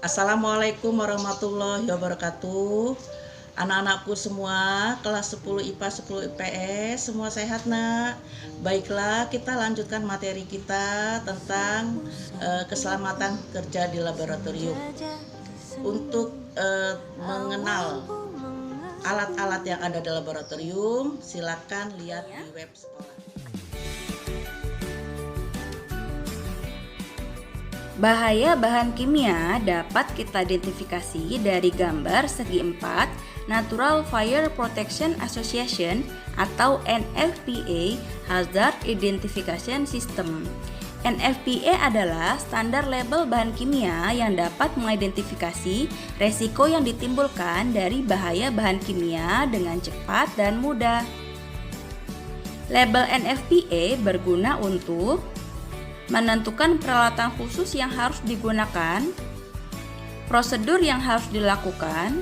Assalamualaikum warahmatullahi wabarakatuh. Anak-anakku semua, kelas 10 IPA 10 IPS, semua sehat nak? Baiklah, kita lanjutkan materi kita tentang keselamatan kerja di laboratorium. Untuk mengenal alat-alat yang ada di laboratorium, silakan lihat di web sekolah. Bahaya bahan kimia dapat kita identifikasi dari gambar segi 4 Natural Fire Protection Association atau NFPA Hazard Identification System. NFPA adalah standar label bahan kimia yang dapat mengidentifikasi resiko yang ditimbulkan dari bahaya bahan kimia dengan cepat dan mudah. Label NFPA berguna untuk menentukan peralatan khusus yang harus digunakan, prosedur yang harus dilakukan,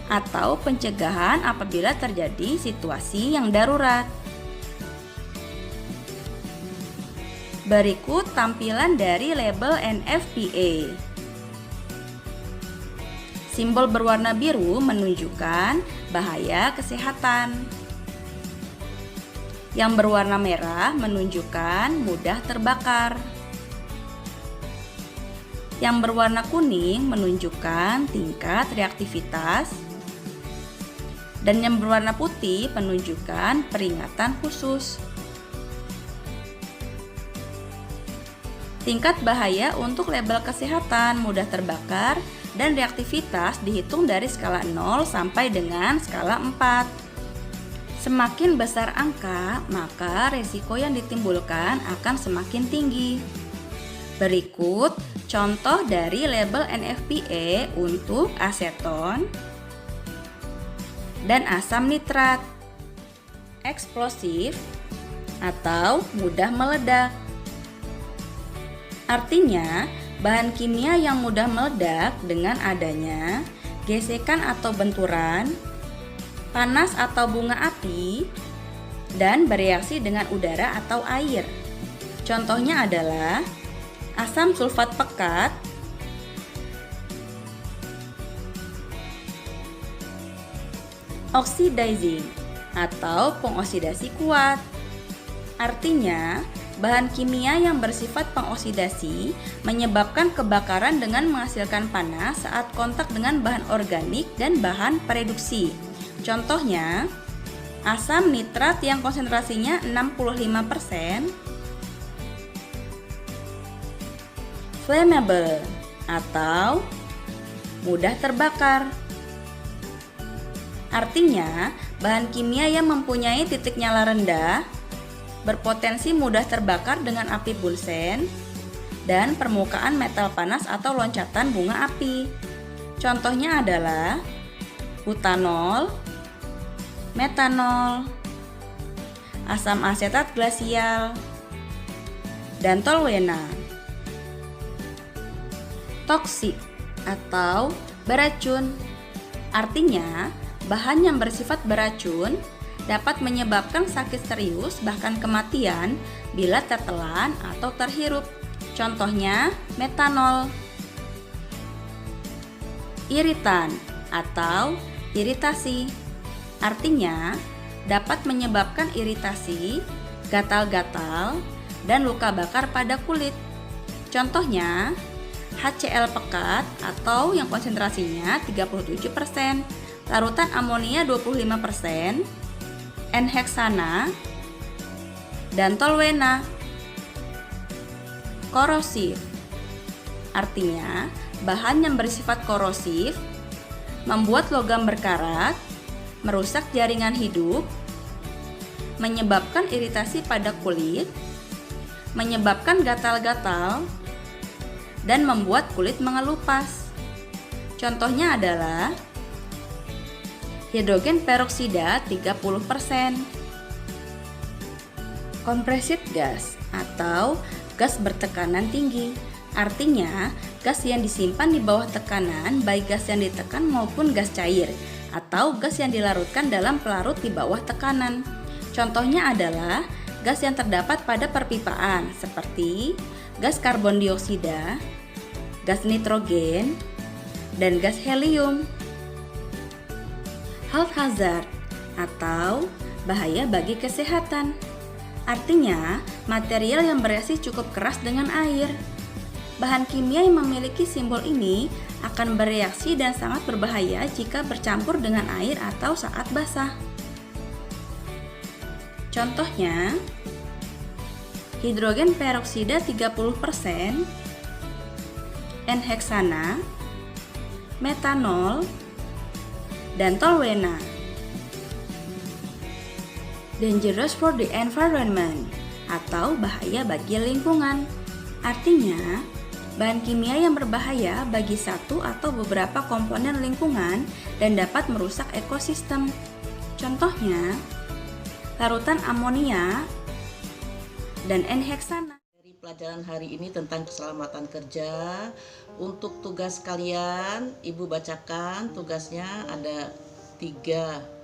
atau pencegahan apabila terjadi situasi yang darurat. Berikut tampilan dari label NFPA. Simbol berwarna biru menunjukkan bahaya kesehatan. Yang berwarna merah menunjukkan mudah terbakar. Yang berwarna kuning menunjukkan tingkat reaktivitas. Dan yang berwarna putih menunjukkan peringatan khusus. Tingkat bahaya untuk label kesehatan mudah terbakar dan reaktivitas dihitung dari skala 0 sampai dengan skala 4. Semakin besar angka, maka resiko yang ditimbulkan akan semakin tinggi. Berikut contoh dari label NFPA untuk aseton dan asam nitrat. Eksplosif atau mudah meledak. Artinya, bahan kimia yang mudah meledak dengan adanya gesekan atau benturan, panas atau bunga api, dan bereaksi dengan udara atau air. Contohnya adalah asam sulfat pekat, oxidizing atau pengoksidasi kuat. Artinya, bahan kimia yang bersifat pengoksidasi menyebabkan kebakaran dengan menghasilkan panas saat kontak dengan bahan organik dan bahan pereduksi. Contohnya, asam nitrat yang konsentrasinya 65%, flammable atau mudah terbakar. Artinya, bahan kimia yang mempunyai titik nyala rendah berpotensi mudah terbakar dengan api bunsen dan permukaan metal panas atau loncatan bunga api. Contohnya adalah butanol, metanol, asam asetat glasial, dan toluena. Toksik atau beracun. Artinya, bahan yang bersifat beracun dapat menyebabkan sakit serius bahkan kematian bila tertelan atau terhirup. Contohnya, metanol. Iritan atau iritasi. Artinya, dapat menyebabkan iritasi, gatal-gatal, dan luka bakar pada kulit. Contohnya, HCl pekat atau yang konsentrasinya 37%, larutan amonia 25%, N-heksana, dan toluena. Korosif. Artinya, bahan yang bersifat korosif membuat logam berkarat, merusak jaringan hidup, menyebabkan iritasi pada kulit, menyebabkan gatal-gatal, dan membuat kulit mengelupas. Contohnya adalah hidrogen peroksida 30%. Kompresit gas atau gas bertekanan tinggi. Artinya, gas yang disimpan di bawah tekanan baik gas yang ditekan maupun gas cair atau gas yang dilarutkan dalam pelarut di bawah tekanan. Contohnya adalah gas yang terdapat pada perpipaan seperti gas karbon dioksida, gas nitrogen, dan gas helium. Health hazard atau bahaya bagi kesehatan. Artinya, material yang bereaksi cukup keras dengan air. Bahan kimia yang memiliki simbol ini akan bereaksi dan sangat berbahaya jika bercampur dengan air atau saat basah. Contohnya, hidrogen peroksida 30%, N-heksana, metanol, dan toluena. Dangerous for the environment atau bahaya bagi lingkungan. Artinya, bahan kimia yang berbahaya bagi satu atau beberapa komponen lingkungan dan dapat merusak ekosistem. Contohnya, larutan amonia dan N-heksana. Dari pelajaran hari ini tentang keselamatan kerja, untuk tugas kalian, Ibu bacakan tugasnya ada 3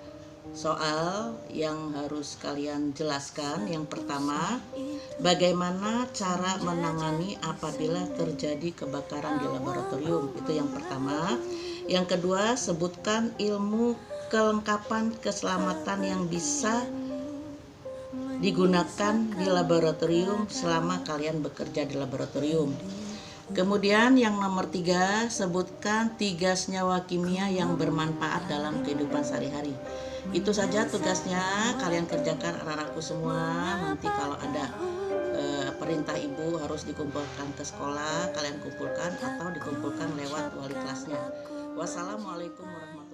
soal yang harus kalian jelaskan. Yang pertama, bagaimana cara menangani apabila terjadi kebakaran di laboratorium? Itu yang pertama. Yang kedua, sebutkan ilmu kelengkapan keselamatan yang bisa digunakan di laboratorium selama kalian bekerja di laboratorium. Kemudian yang nomor 3, sebutkan 3 senyawa kimia yang bermanfaat dalam kehidupan sehari-hari. Itu saja tugasnya, kalian kerjakan anak-anakku semua. Nanti kalau ada perintah ibu harus dikumpulkan ke sekolah, kalian kumpulkan atau dikumpulkan lewat wali kelasnya. Wassalamualaikum warahmatullahi wabarakatuh.